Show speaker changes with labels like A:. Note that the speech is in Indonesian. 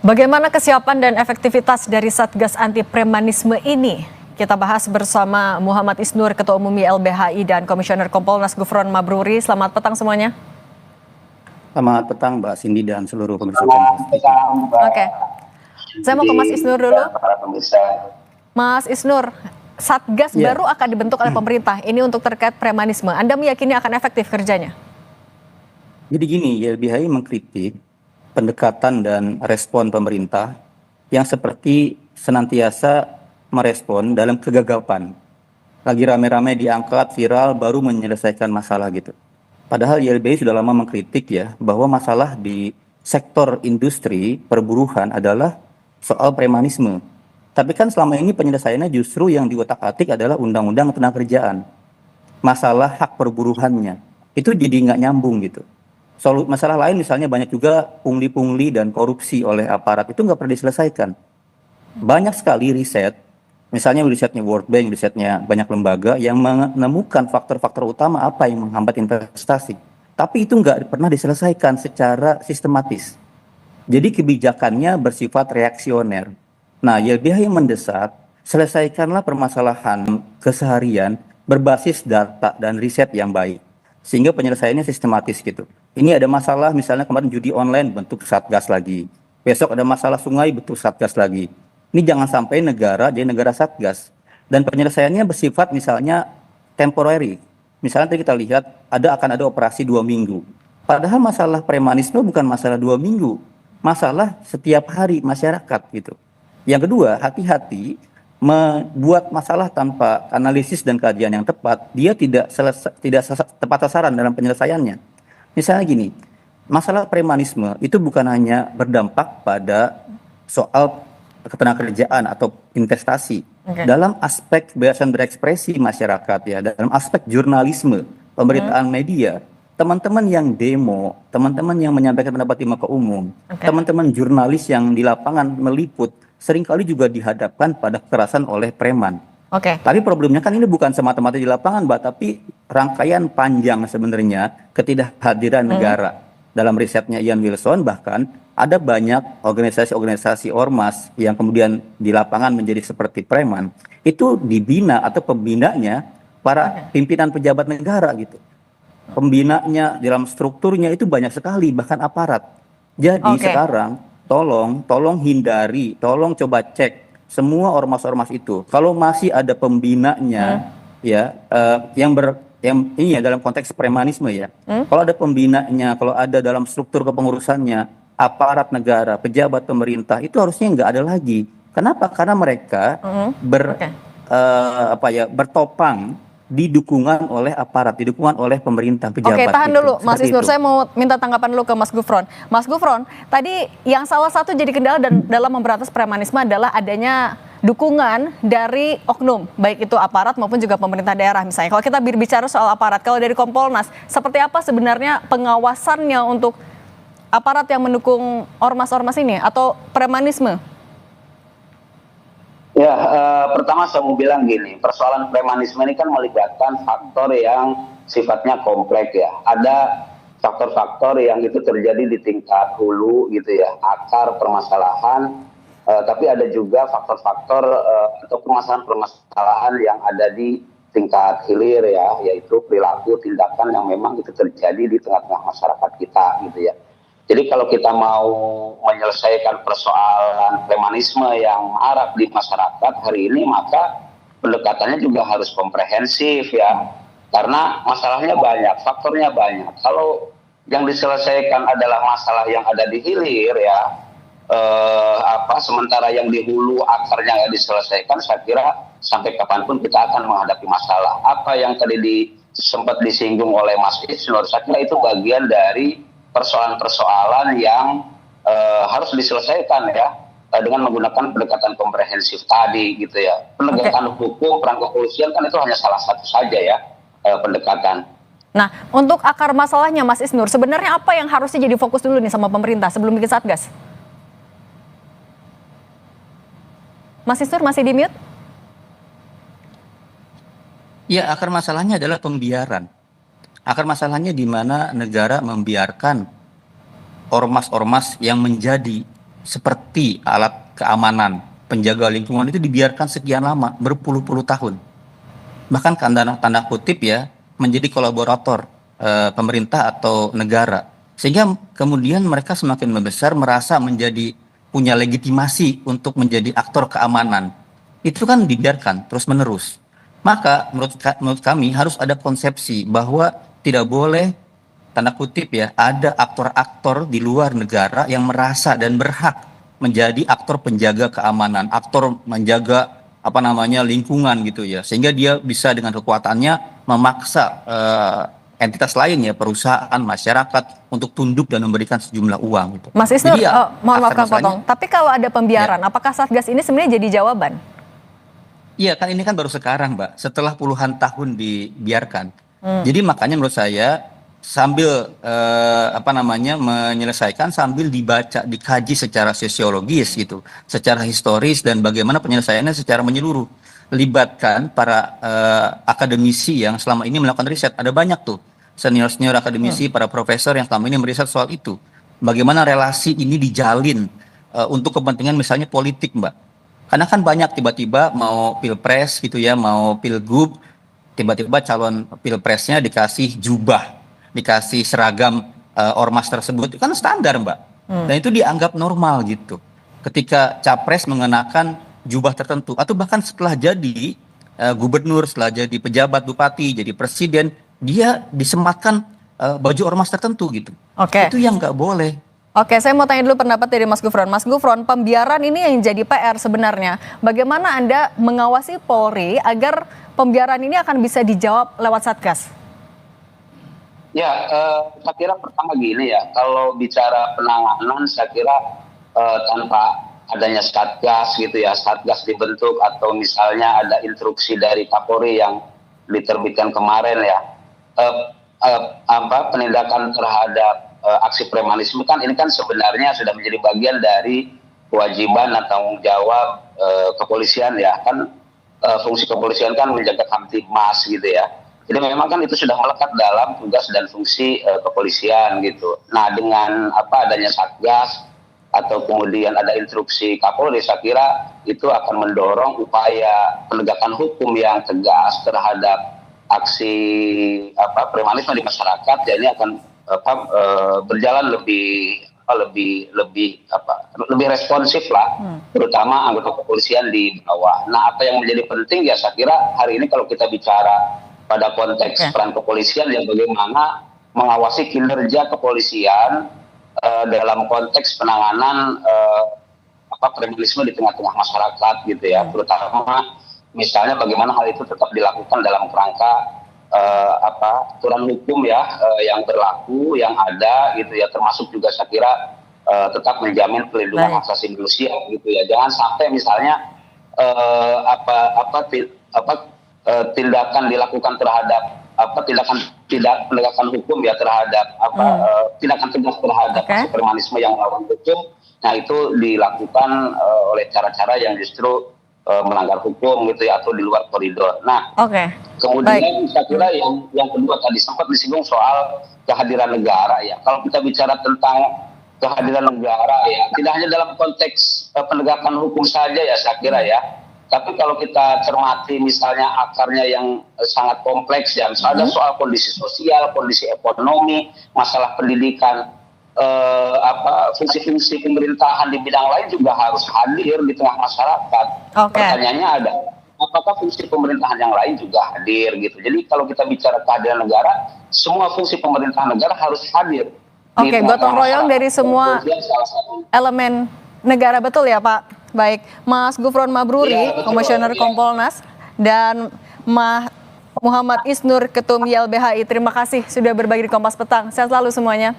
A: Bagaimana kesiapan dan efektivitas dari Satgas Anti Premanisme ini? Kita bahas bersama Muhammad Isnur, Ketua Umum YLBHI dan Komisioner Kompolnas Gufron Mabruri. Selamat petang semuanya.
B: Selamat petang Mbak Cindy dan seluruh pemirsa Kompas TV.
A: Oke, saya mau ke Mas Isnur dulu. Mas Isnur, Satgas baru akan dibentuk oleh pemerintah. Ini untuk terkait premanisme. Anda meyakini akan efektif kerjanya?
B: Jadi gini, YLBHI mengkritik pendekatan dan respon pemerintah yang seperti senantiasa merespon dalam kegagapan. Lagi rame-rame diangkat, viral, baru menyelesaikan masalah gitu. Padahal YLBHI sudah lama mengkritik ya, bahwa masalah di sektor industri perburuhan adalah soal premanisme. Tapi kan selama ini penyelesaiannya justru yang diotak-atik adalah undang-undang tenaga kerjaan. Masalah hak perburuhannya, itu jadi nggak nyambung gitu. Masalah lain misalnya banyak juga pungli-pungli dan korupsi oleh aparat, itu nggak pernah diselesaikan. Banyak sekali riset, misalnya risetnya World Bank, risetnya banyak lembaga yang menemukan faktor-faktor utama apa yang menghambat investasi. Tapi itu nggak pernah diselesaikan secara sistematis. Jadi kebijakannya bersifat reaksioner. Nah, YLBHI mendesak, selesaikanlah permasalahan keseharian berbasis data dan riset yang baik. Sehingga penyelesaiannya sistematis gitu. Ini ada masalah misalnya kemarin judi online, bentuk Satgas lagi. Besok ada masalah sungai, bentuk Satgas lagi. Ini jangan sampai negara jadi negara Satgas. Dan penyelesaiannya bersifat misalnya temporary. Misalnya tadi kita lihat akan ada operasi 2 minggu. Padahal masalah premanisme bukan masalah 2 minggu. Masalah setiap hari masyarakat gitu. Yang kedua, hati-hati membuat masalah tanpa analisis dan kajian yang tepat, dia tidak tepat sasaran dalam penyelesaiannya. Misalnya gini, masalah premanisme itu bukan hanya berdampak pada soal ketenagakerjaan atau investasi. Dalam aspek kebebasan berekspresi masyarakat ya, dalam aspek jurnalisme, pemberitaan media, teman-teman yang demo, teman-teman yang menyampaikan pendapat di muka umum, teman-teman jurnalis yang di lapangan meliput, seringkali juga dihadapkan pada kekerasan oleh preman. Tapi problemnya kan ini bukan semata-mata di lapangan, Mbak, tapi rangkaian panjang sebenarnya ketidakhadiran negara. Dalam risetnya Ian Wilson bahkan ada banyak organisasi-organisasi ormas yang kemudian di lapangan menjadi seperti preman. Itu dibina atau pembinanya para pimpinan pejabat negara gitu. Pembinanya dalam strukturnya itu banyak sekali, bahkan aparat. Jadi sekarang tolong hindari, tolong coba cek semua ormas-ormas itu. Kalau masih ada pembinanya, yang ini ya dalam konteks premanisme ya. Kalau ada pembinanya, kalau ada dalam struktur kepengurusannya, aparat negara, pejabat pemerintah, itu harusnya nggak ada lagi. Kenapa? Karena mereka bertopang di dukungan oleh aparat, di dukungan oleh pemerintah, pejabat.
A: Tahan dulu Mas Isnur, saya mau minta tanggapan dulu ke Mas Gufron. Mas Gufron, tadi yang salah satu jadi kendala dalam memberantas premanisme adalah adanya dukungan dari oknum, baik itu aparat maupun juga pemerintah daerah misalnya. Kalau kita berbicara soal aparat, kalau dari Kompolnas, seperti apa sebenarnya pengawasannya untuk aparat yang mendukung ormas-ormas ini atau premanisme?
C: Ya, pertama saya mau bilang gini, persoalan premanisme ini kan melibatkan faktor yang sifatnya kompleks ya. Ada faktor-faktor yang itu terjadi di tingkat hulu gitu ya, akar permasalahan, tapi ada juga faktor-faktor atau permasalahan-permasalahan yang ada di tingkat hilir ya, yaitu perilaku tindakan yang memang itu terjadi di tengah-tengah masyarakat kita gitu ya. Jadi kalau kita mau menyelesaikan persoalan premanisme yang marak di masyarakat hari ini, maka pendekatannya juga harus komprehensif ya. Karena masalahnya banyak, faktornya banyak. Kalau yang diselesaikan adalah masalah yang ada di hilir ya, sementara yang di hulu akarnya nggak diselesaikan, saya kira sampai kapanpun kita akan menghadapi masalah. Apa yang tadi sempat disinggung oleh Mas Isnur, saya kira itu bagian dari persoalan-persoalan yang harus diselesaikan ya dengan menggunakan pendekatan komprehensif tadi gitu ya. Pendekatan hukum, peran kepolisian kan itu hanya salah satu saja ya pendekatan.
A: Nah, untuk akar masalahnya Mas Isnur, sebenarnya apa yang harusnya jadi fokus dulu nih sama pemerintah sebelum bikin Satgas? Mas Isnur masih di mute?
B: Ya, akar masalahnya adalah pembiaran. Akar masalahnya di mana negara membiarkan ormas-ormas yang menjadi seperti alat keamanan, penjaga lingkungan itu dibiarkan sekian lama, berpuluh-puluh tahun. Bahkan tanda kutip ya, menjadi kolaborator pemerintah atau negara. Sehingga kemudian mereka semakin membesar, merasa punya legitimasi untuk menjadi aktor keamanan. Itu kan dibiarkan terus-menerus. Maka menurut kami harus ada konsepsi bahwa tidak boleh, tanda kutip ya, ada aktor-aktor di luar negara yang merasa dan berhak menjadi aktor penjaga keamanan, aktor menjaga lingkungan gitu ya, sehingga dia bisa dengan kekuatannya memaksa entitas lain ya, perusahaan, masyarakat untuk tunduk dan memberikan sejumlah uang gitu.
A: Mas Isnur,
B: Jadi ya,
A: mohon maaf Kang
B: akar
A: Potong,
B: masalahnya-
A: tapi kalau ada pembiaran, apakah Satgas ini sebenarnya jadi jawaban?
B: Iya kan, ini kan baru sekarang Mbak, setelah puluhan tahun dibiarkan. Jadi makanya menurut saya sambil menyelesaikan, sambil dibaca, dikaji secara sosiologis gitu, secara historis, dan bagaimana penyelesaiannya secara menyeluruh. Libatkan para akademisi yang selama ini melakukan riset. Ada banyak tuh senior-senior akademisi, para profesor yang selama ini meriset soal itu. Bagaimana relasi ini dijalin untuk kepentingan misalnya politik, Mbak. Karena kan banyak tiba-tiba mau pilpres gitu ya, mau pilgub, tiba-tiba calon pilpresnya dikasih jubah, dikasih seragam ormas tersebut. Itu kan standar, Mbak. Dan itu dianggap normal gitu. Ketika capres mengenakan jubah tertentu, atau bahkan setelah jadi gubernur, setelah jadi pejabat, bupati, jadi presiden, dia disematkan baju ormas tertentu gitu.
A: Oke.
B: Itu yang nggak boleh.
A: Oke, saya mau tanya dulu pendapat dari Mas Gufron. Mas Gufron, pembiaran ini yang jadi PR sebenarnya. Bagaimana Anda mengawasi Polri agar pembiaran ini akan bisa dijawab lewat Satgas?
C: Ya, saya kira pertama gini ya, kalau bicara penanganan saya kira tanpa adanya Satgas gitu ya, Satgas dibentuk atau misalnya ada instruksi dari Kapolri yang diterbitkan kemarin ya, penindakan terhadap aksi premanisme kan ini kan sebenarnya sudah menjadi bagian dari kewajiban dan tanggung jawab kepolisian ya, kan fungsi kepolisian kan menjaga Kamtibmas gitu ya. Jadi memang kan itu sudah melekat dalam tugas dan fungsi kepolisian gitu. Nah, dengan adanya Satgas atau kemudian ada instruksi Kapolri, saya kira itu akan mendorong upaya penegakan hukum yang tegas terhadap aksi premanisme di masyarakat. Ya, ini akan berjalan lebih responsif lah, terutama anggota kepolisian di bawah. Nah, apa yang menjadi penting ya, saya kira hari ini kalau kita bicara pada konteks peran kepolisian, yang bagaimana mengawasi kinerja kepolisian dalam konteks penanganan premanisme di tengah-tengah masyarakat gitu ya, terutama misalnya bagaimana hal itu tetap dilakukan dalam kerangka aturan hukum ya yang berlaku, yang ada gitu ya, termasuk juga saya kira tetap menjamin pelindungan hak asasi manusia gitu ya. Jangan sampai misalnya tindakan dilakukan terhadap penegakan hukum ya terhadap tindakan tegas terhadap aksi premanisme yang melawan hukum. Nah, itu dilakukan oleh cara-cara yang justru melanggar hukum gitu ya, atau di luar koridor. Nah, kemudian saya kira yang kedua tadi sempat disinggung soal kehadiran negara ya. Kalau kita bicara tentang kehadiran negara ya, tidak hanya dalam konteks penegakan hukum saja ya, saya kira ya. Tapi kalau kita cermati misalnya akarnya yang sangat kompleks ya, misalnya soal kondisi sosial, kondisi ekonomi, masalah pendidikan, fungsi-fungsi pemerintahan di bidang lain juga harus hadir di tengah masyarakat. Pertanyaannya ada, apakah fungsi pemerintahan yang lain juga hadir gitu. Jadi kalau kita bicara kehadiran negara, semua fungsi pemerintahan negara harus hadir.
A: Oke, gotong royong dari semua elemen negara, betul ya Pak? Baik, Mas Gufron Mabruri, Komisioner Kompolnas, dan Muhammad Isnur, Ketum YLBHI. Terima kasih sudah berbagi di Kompas Petang. Sehat selalu semuanya.